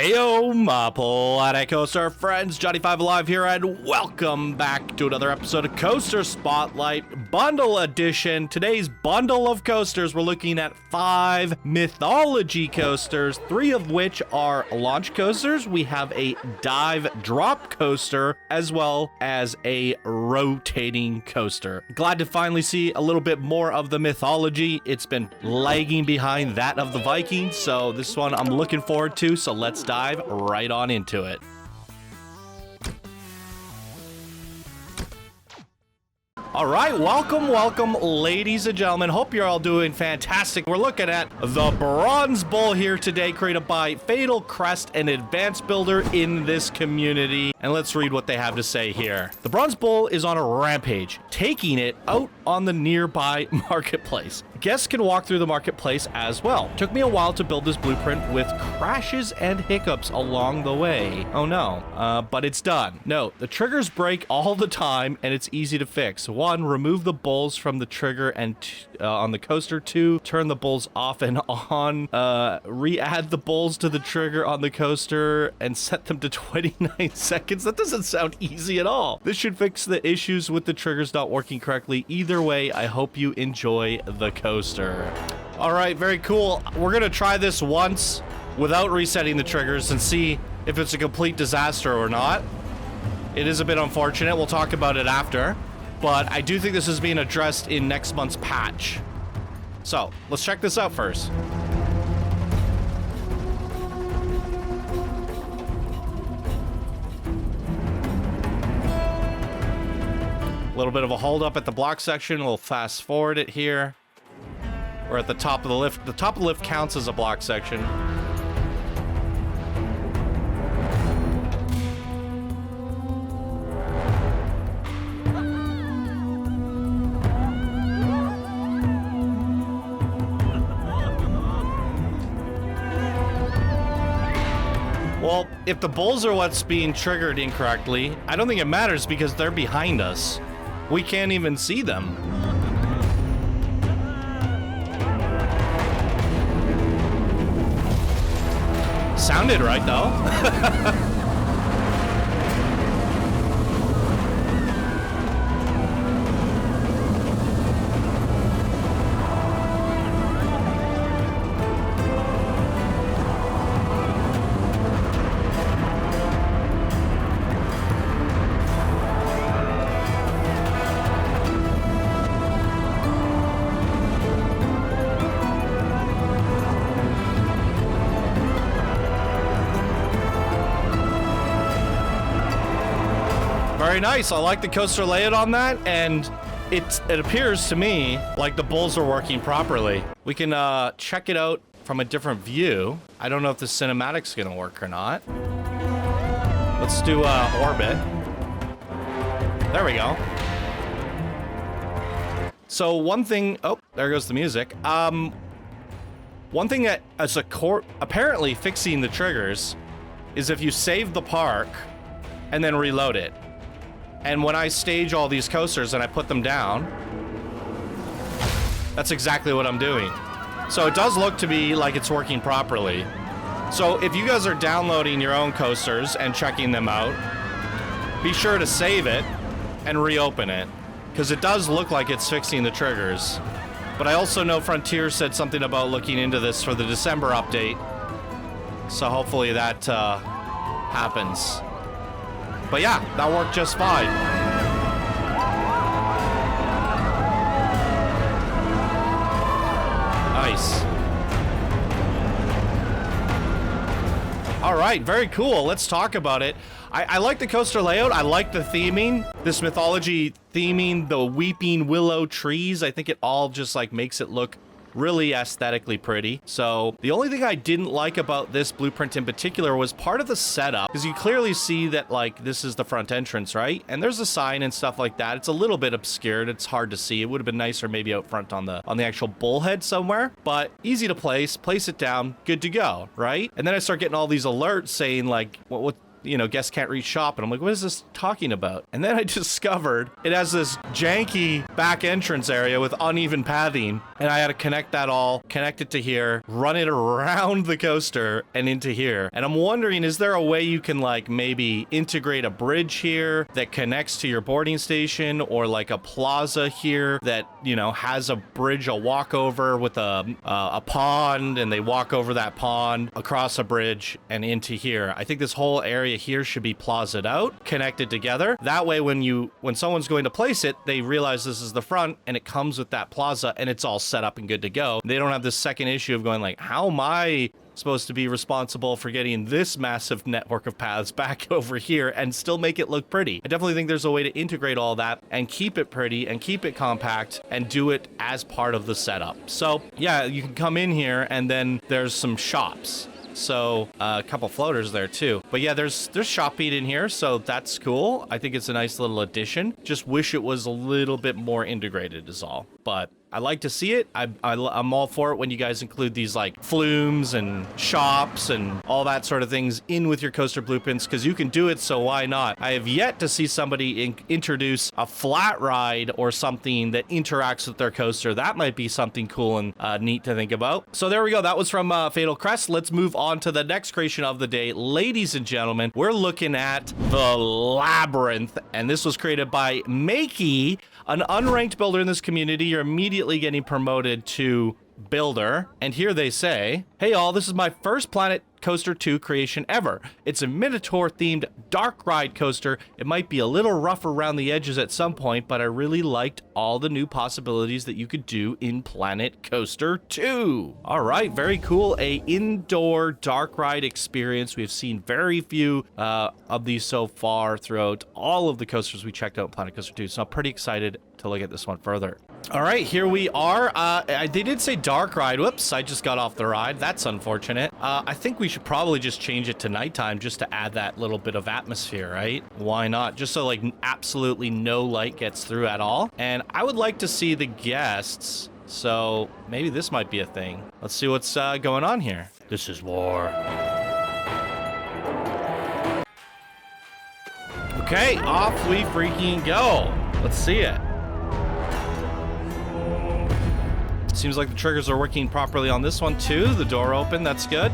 Heyo, my poetic coaster friends, Johnny5 Alive here, and welcome back to another episode of Coaster Spotlight Bundle Edition. Today's bundle of coasters, we're looking at 5 Mythology coasters, 3 of which are launch coasters. We have a dive drop coaster, as well as a rotating coaster. Glad to finally see a little bit more of the Mythology. It's been lagging behind that of the Vikings, so this one I'm looking forward to, so let's dive right on into it. All right, welcome, ladies and gentlemen. Hope you're all doing fantastic. We're looking at the Bronze Bull here today, created by Fetal, Crest, an advanced builder in this community. And let's read what they have to say here. The Bronze Bull is on a rampage, taking it out on the nearby marketplace. Guests can walk through the marketplace as well. Took me a while to build this blueprint with crashes and hiccups along the way. Oh no, but it's done. Note, the triggers break all the time and it's easy to fix. 1, remove the bulls from the trigger and on the coaster. 2, turn the bulls off and on. Re-add the bulls to the trigger on the coaster and set them to 29 seconds. That doesn't sound easy at all. This should fix the issues with the triggers not working correctly. Either way, I hope you enjoy the coaster. All right, very cool. We're gonna try this once without resetting the triggers and see if it's a complete disaster or not. It is a bit unfortunate. We'll talk about it after. But I do think this is being addressed in next month's patch. So, let's check this out first. A little bit of a hold up at the block section. We'll fast forward it here. We're at the top of the lift. The top of the lift counts as a block section. Well, if the bulls are what's being triggered incorrectly, I don't think it matters because they're behind us. We can't even see them. Sounded right, though. Very nice. I like the coaster layout on that, and it appears to me like the bulls are working properly. We can check it out from a different view. I don't know if the cinematic's gonna work or not. Let's do orbit. There we go. So one thing, oh, there goes the music. One thing that as a apparently fixing the triggers is if you save the park and then reload it. And when I stage all these coasters and I put them down, that's exactly what I'm doing. So it does look to me like it's working properly. So if you guys are downloading your own coasters and checking them out, be sure to save it and reopen it, because it does look like it's fixing the triggers. But I also know Frontier said something about looking into this for the December update. So hopefully that happens. But yeah, that worked just fine. Nice. All right, very cool. Let's talk about it. I like the coaster layout. I like the theming, this Mythology theming, the weeping willow trees. I think it all just like makes it look really aesthetically pretty. So the only thing I didn't like about this blueprint in particular was part of the setup, because you clearly see that like this is the front entrance, right? And there's a sign and stuff like that. It's a little bit obscured. It's hard to see. It would have been nicer maybe out front on the actual bullhead somewhere, but easy to place it down, good to go, right? And then I start getting all these alerts saying like, what you know, guests can't reach shop. And I'm like, what is this talking about? And then I discovered it has this janky back entrance area with uneven pathing. And I had to connect that all, connect it to here, run it around the coaster and into here. And I'm wondering, is there a way you can like maybe integrate a bridge here that connects to your boarding station, or like a plaza here that, you know, has a bridge, a walkover with a pond, and they walk over that pond across a bridge and into here. I think this whole area here should be plazaed out, connected together. That way when someone's going to place it, they realize this is the front and it comes with that plaza and it's all set up and good to go. They don't have this second issue of going like, how am I supposed to be responsible for getting this massive network of paths back over here and still make it look pretty? I definitely think there's a way to integrate all that and keep it pretty and keep it compact and do it as part of the setup. So yeah, you can come in here and then there's some shops. So a couple floaters there too. But yeah, there's shop eat in here, so that's cool. I think it's a nice little addition. Just wish it was a little bit more integrated is all. But I like to see it. I'm all for it when you guys include these like flumes and shops and all that sort of things in with your coaster blueprints, because you can do it, so why not? I have yet to see somebody introduce a flat ride or something that interacts with their coaster. That might be something cool and neat to think about. So there we go. That was from Fetal Crest. Let's move on to the next creation of the day. Ladies and gentlemen, we're looking at the Labyrinth, and this was created by maikyy, an unranked builder in this community. You're immediately getting promoted to builder. And here they say, hey all, this is my first Planet Coaster 2 creation ever. It's a Minotaur themed dark ride coaster. It might be a little rough around the edges at some point, but I really liked all the new possibilities that you could do in Planet Coaster 2. All right, very cool. A indoor dark ride experience. We've seen very few of these so far throughout all of the coasters we checked out in Planet Coaster 2. So I'm pretty excited to look at this one further. All right, here we are. They did say dark ride. Whoops, I just got off the ride. That's unfortunate. I think we should probably just change it to nighttime just to add that little bit of atmosphere, right? Why not? Just so like absolutely no light gets through at all. And I would like to see the guests. So maybe this might be a thing. Let's see what's going on here. This is war. Okay, off we freaking go. Let's see it. Seems like the triggers are working properly on this one too. The door open, that's good.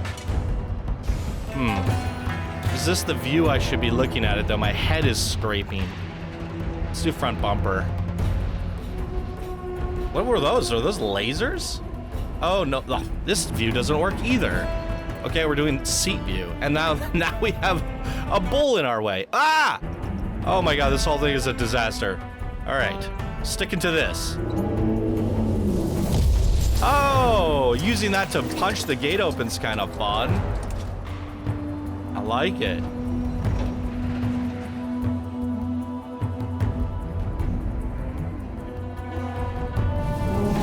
Is this the view I should be looking at it though? My head is scraping. Let's do front bumper. What were those? Are those lasers? Oh no, this view doesn't work either. Okay, we're doing seat view. And now we have a bull in our way. Ah! Oh my god, this whole thing is a disaster. All right, sticking to this. Oh, using that to punch the gate open's kind of fun. I like it.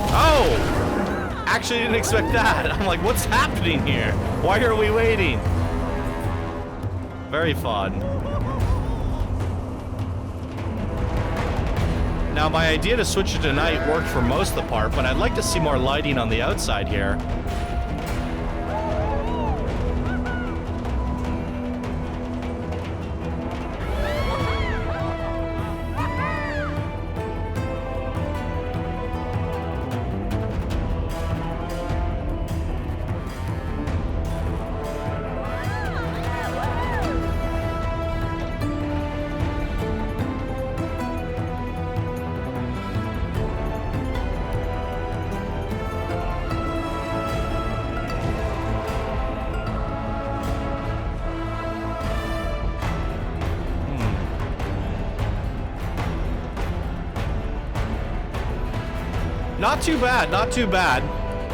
Oh! Actually didn't expect that. I'm like, what's happening here? Why are we waiting? Very fun. Now, my idea to switch it to night worked for most of the part, but I'd like to see more lighting on the outside here. Not too bad, not too bad.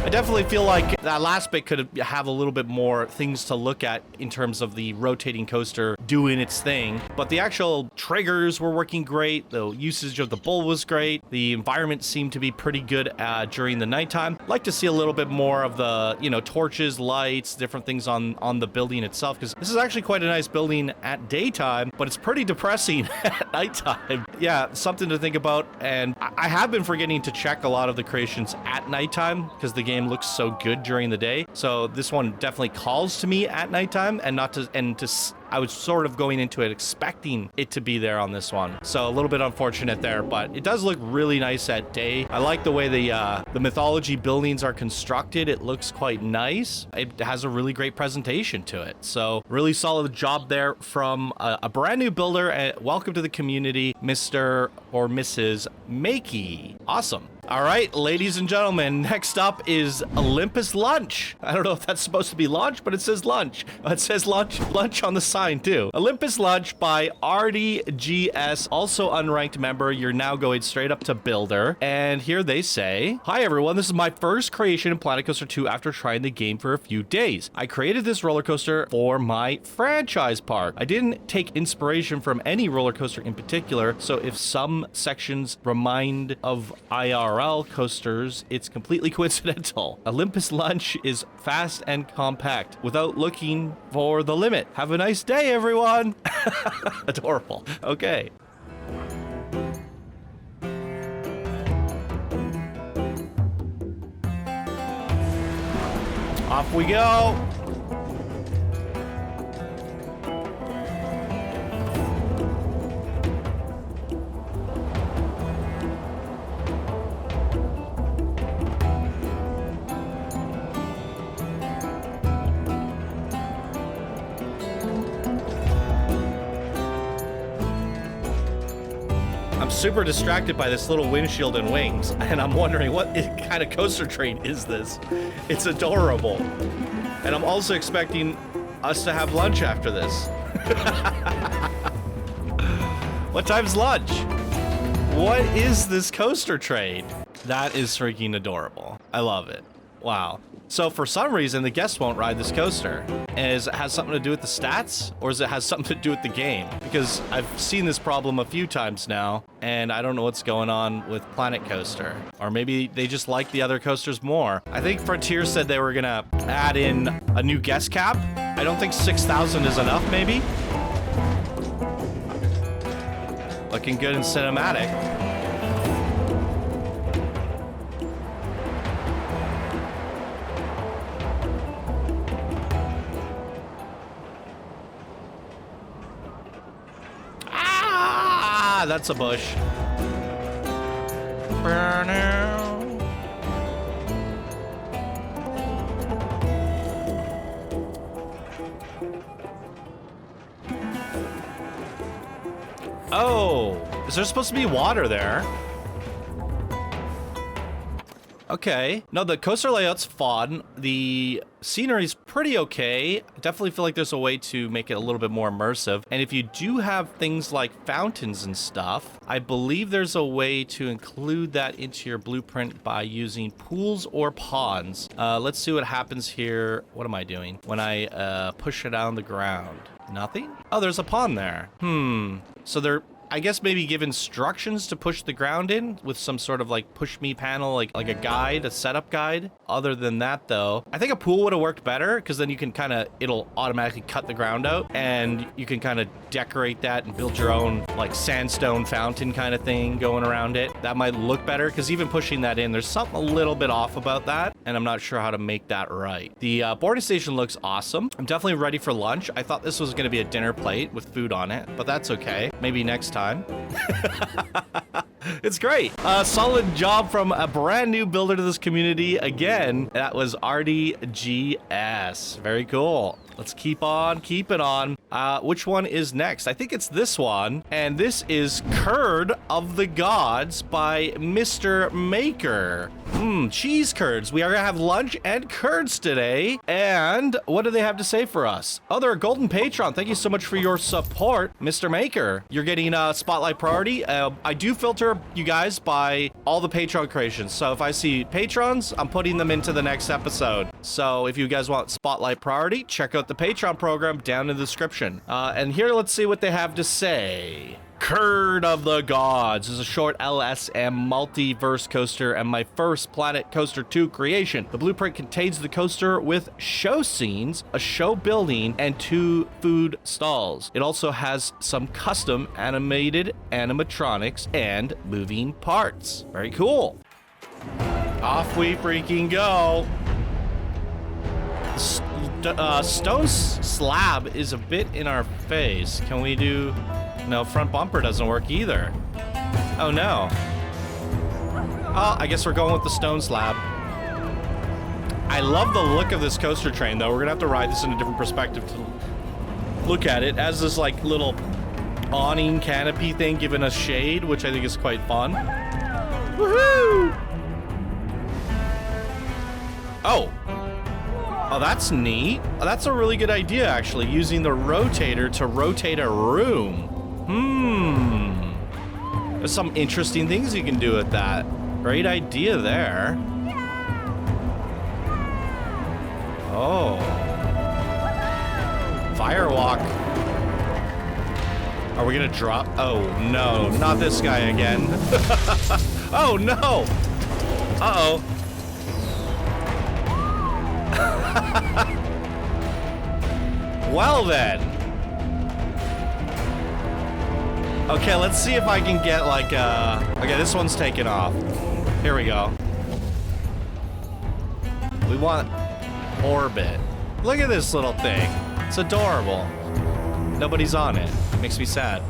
I definitely feel like that last bit could have a little bit more things to look at in terms of the rotating coaster doing its thing. But the actual triggers were working great. The usage of the bull was great. The environment seemed to be pretty good during the nighttime. Like to see a little bit more of the, you know, torches, lights, different things on the building itself, because this is actually quite a nice building at daytime, but it's pretty depressing at nighttime. Yeah, something to think about. And I have been forgetting to check a lot of the creations at nighttime because the game game looks so good during the day. So this one definitely calls to me at nighttime, and I was sort of going into it expecting it to be there on this one. So a little bit unfortunate there, but it does look really nice at day. I like the way the Mythology buildings are constructed. It looks quite nice. It has a really great presentation to it. So really solid job there from a brand new builder. Welcome to the community, Mr. or Mrs. maikyy. Awesome. All right, ladies and gentlemen, next up is Olympus Lunch. I don't know if that's supposed to be lunch, but it says lunch. It says lunch on the sign too. Olympus Lunch by Ardi.gs, also unranked member. You're now going straight up to builder. And here they say, hi everyone, this is my first creation in Planet Coaster 2 after trying the game for a few days. I created this roller coaster for my franchise park. I didn't take inspiration from any roller coaster in particular, so if some sections remind of IRL coasters, it's completely coincidental. Olympus Lunch is fast and compact without looking for the limit. Have a nice day, everyone. Adorable. Okay. Off we go. I'm super distracted by this little windshield and wings, and I'm wondering what kind of coaster train is this? It's adorable. And I'm also expecting us to have lunch after this. What time's lunch? What is this coaster train? That is freaking adorable. I love it. Wow. So for some reason, the guests won't ride this coaster. Is it has something to do with the stats, or does it has something to do with the game? Because I've seen this problem a few times now, and I don't know what's going on with Planet Coaster. Or maybe they just like the other coasters more. I think Frontier said they were gonna add in a new guest cap. I don't think 6,000 is enough, maybe? Looking good in cinematic. That's a bush. Oh, is there supposed to be water there? Okay. No, the coaster layout's fun. The scenery's pretty okay. I definitely feel like there's a way to make it a little bit more immersive. And if you do have things like fountains and stuff, I believe there's a way to include that into your blueprint by using pools or ponds. Let's see what happens here. What am I doing? When I push it on the ground. Nothing? Oh, there's a pond there. So there... I guess maybe give instructions to push the ground in with some sort of like push me panel, like a guide, a setup guide. Other than that though, I think a pool would have worked better because then you can kind of, it'll automatically cut the ground out and you can kind of decorate that and build your own like sandstone fountain kind of thing going around it. That might look better because even pushing that in, there's something a little bit off about that and I'm not sure how to make that right. The boarding station looks awesome. I'm definitely ready for lunch. I thought this was going to be a dinner plate with food on it, but that's okay. Maybe next time. It's great. Solid job from a brand new builder to this community. Again, that was Ardi.gs. Very cool. Let's keep on keeping on. Which one is next? I think it's this one. And this is Curd of the Gods by Mr. Maker. Cheese curds. We are gonna have lunch and curds today. And what do they have to say for us? Oh, they're a golden patron. Thank you so much for your support, Mr. Maker. You're getting spotlight priority. I do filter you guys by all the Patreon creations. So if I see patrons, I'm putting them into the next episode. So if you guys want spotlight priority, check out the Patreon program down in the description. And here, let's see what they have to say. Curd of the Gods is a short LSM multiverse coaster and my first Planet Coaster 2 creation. The blueprint contains the coaster with show scenes, a show building, and 2 food stalls. It also has some custom animated animatronics and moving parts. Very cool. Off we freaking go. Stone slab is a bit in our face. Can we do... No, front bumper doesn't work either. Oh, no. Oh, I guess we're going with the stone slab. I love the look of this coaster train, though. We're going to have to ride this in a different perspective to look at it. As this, like, little awning canopy thing giving us shade, which I think is quite fun. Woohoo! Oh. Oh, that's neat. Oh, that's a really good idea, actually, using the rotator to rotate a room. There's some interesting things you can do with that. Great idea there. Oh. Firewalk. Are we gonna drop? Oh, no, not this guy again. Oh, no. Uh-oh. Well then. Okay, let's see if I can get like okay, this one's taken off. Here we go. We want orbit. Look at this little thing. It's adorable. Nobody's on it. Makes me sad.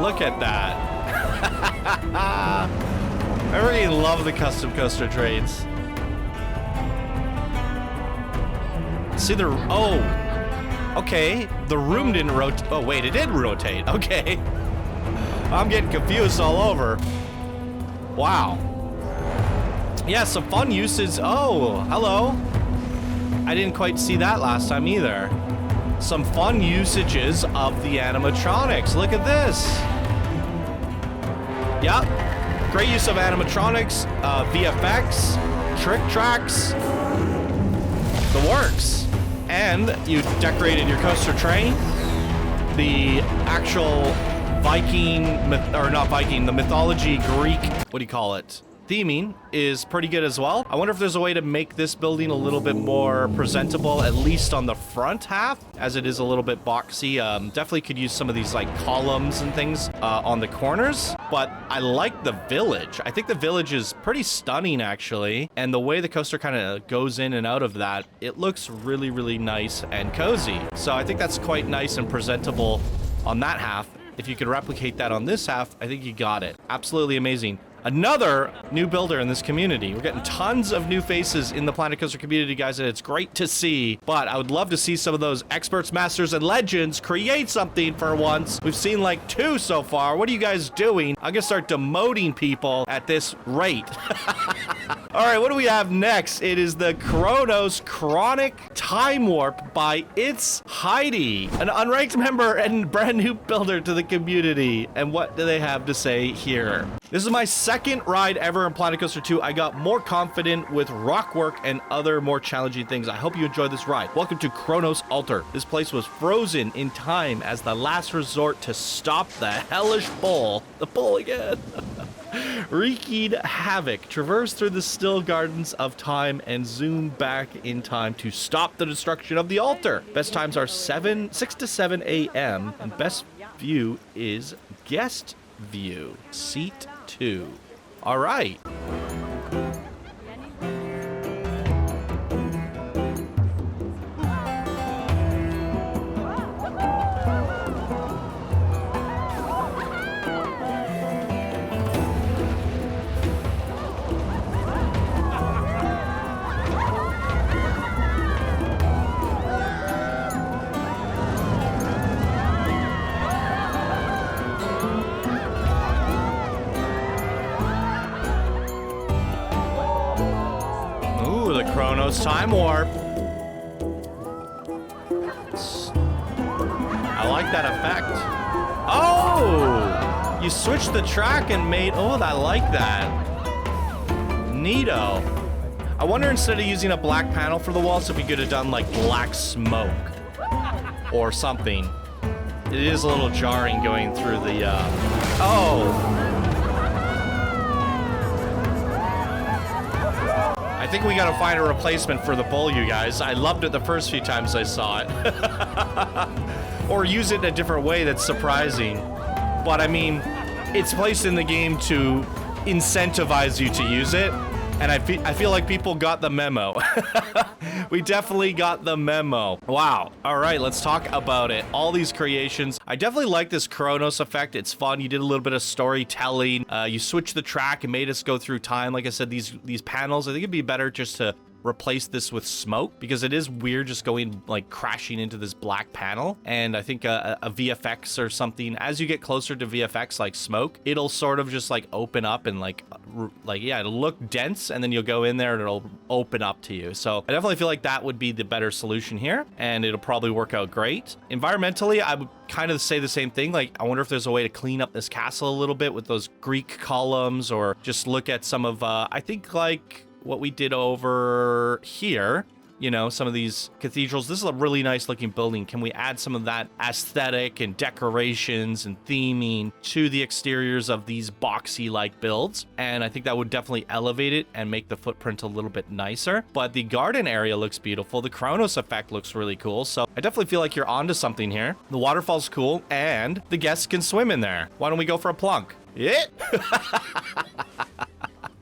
Look at that. I really love the custom coaster trains. See the... Oh. Okay. The room didn't rotate. Oh, wait. It did rotate. Okay. I'm getting confused all over. Wow. Yeah, some fun uses. Oh, hello. I didn't quite see that last time either. Some fun usages of the animatronics. Look at this. Yep. Great use of animatronics, VFX, trick tracks, the works. And you decorated your coaster train. The actual Viking, or not Viking, the mythology Greek, what do you call it? Theming is pretty good as well. I wonder if there's a way to make this building a little bit more presentable, at least on the front half, as it is a little bit boxy. Definitely could use some of these like columns and things on the corners, but I like the village. I think the village is pretty stunning actually, and the way the coaster kind of goes in and out of that, it looks really, really nice and cozy. So I think that's quite nice and presentable on that half. If you could replicate that on this half, I think you got it. Absolutely amazing. Another new builder in this community. We're getting tons of new faces in the Planet Coaster community, guys, and it's great to see. But I would love to see some of those experts, masters, and legends create something for once. We've seen like 2 so far. What are you guys doing? I'm gonna start demoting people at this rate. All right, what do we have next? It is the Chronos Chronic Time Warp by It's Heidi, an unranked member and brand new builder to the community. And what do they have to say here? This is my second ride ever in Planet Coaster 2. I got more confident with rock work and other more challenging things. I hope you enjoyed this ride. Welcome to Chronos Altar. This place was frozen in time as the last resort to stop the hellish bull. The bull again. Wreaking havoc. Traverse through the still gardens of time and zoom back in time to stop the destruction of the altar. Best times are 6 to 7 a.m. and best view is guest view, seat 2. All right. Chronos Time Warp. I like that effect. Oh! You switched the track and made... Oh, I like that. Neato. I wonder, instead of using a black panel for the walls, if we could have done, like, black smoke. Or something. It is a little jarring going through the, Oh! I think we gotta find a replacement for the bull, you guys. I loved it the first few times I saw it. Or use it in a different way that's surprising. But I mean, it's placed in the game to incentivize you to use it. And I feel like people got the memo. We definitely got the memo. Wow. All right, let's talk about it. All these creations. I definitely like this Chronos effect. It's fun. You did a little bit of storytelling. You switched the track and made us go through time. Like I said, these panels, I think it'd be better just to replace this with smoke, because it is weird just going like crashing into this black panel. And I think a VFX or something, as you get closer to VFX like smoke, it'll sort of just like open up and like yeah, it'll look dense, and then you'll go in there and it'll open up to you. So I definitely feel like that would be the better solution here, and it'll probably work out great. Environmentally, I would kind of say the same thing. Like, I wonder if there's a way to clean up this castle a little bit with those Greek columns, or just look at some of I think like what we did over here, you know, some of these cathedrals. This is a really nice looking building. Can we add some of that aesthetic and decorations and theming to the exteriors of these boxy like builds? And I think that would definitely elevate it and make the footprint a little bit nicer. But the garden area looks beautiful. The Chronos effect looks really cool. So I definitely feel like you're onto something here. The waterfall's cool, and the guests can swim in there. Why don't we go for a plunk? Yeah.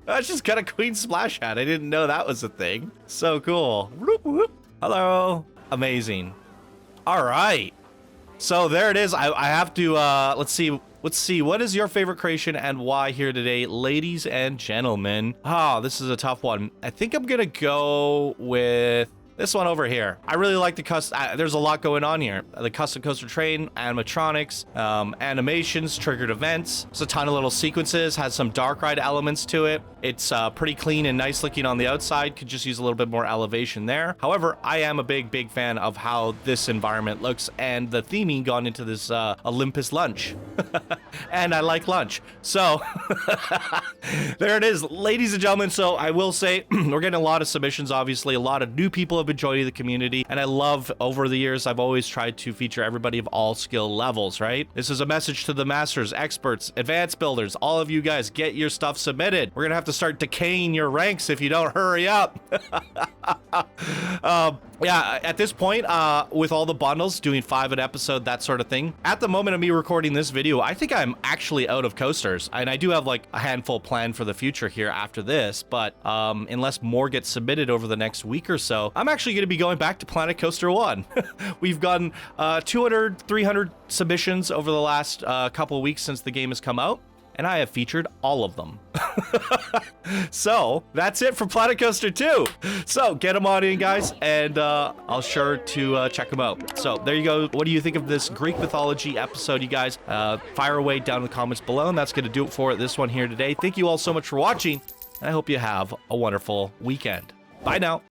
I just got a queen splash hat. I didn't know that was a thing. So cool. Whoop, whoop. Hello. Amazing. All right. So there it is. I have to, let's see. What is your favorite creation and why here today, ladies and gentlemen? Oh, this is a tough one. I think I'm going to go with this one over here. I really like the custom. There's a lot going on here. The custom coaster train, animatronics, animations, triggered events. There's a ton of little sequences, has some dark ride elements to it. It's pretty clean and nice looking on the outside. Could just use a little bit more elevation there. However, I am a big fan of how this environment looks, and the theming gone into this Olympus Lunch. And I like lunch. So there it is, ladies and gentlemen. So I will say we're getting a lot of submissions, obviously. A lot of new people have been joining the community, and I love, over the years, I've always tried to feature everybody of all skill levels, right? This is a message to the masters, experts, advanced builders. All of you guys, get your stuff submitted. We're gonna have to start decaying your ranks if you don't hurry up. Yeah, at this point, with all the bundles, doing 5 an episode, that sort of thing, at the moment of me recording this video, I think I'm actually out of coasters, and I do have like a handful planned for the future here after this, but unless more gets submitted over the next week or so, I'm actually going to be going back to Planet Coaster 1. We've gotten 200, 300 submissions over the last couple of weeks since the game has come out, and I have featured all of them. So that's it for Planet Coaster 2. So get them on in, guys, and I'll sure to check them out. So there you go. What do you think of this Greek mythology episode, you guys? Fire away down in the comments below, and that's going to do it for this one here today. Thank you all so much for watching, and I hope you have a wonderful weekend. Bye now.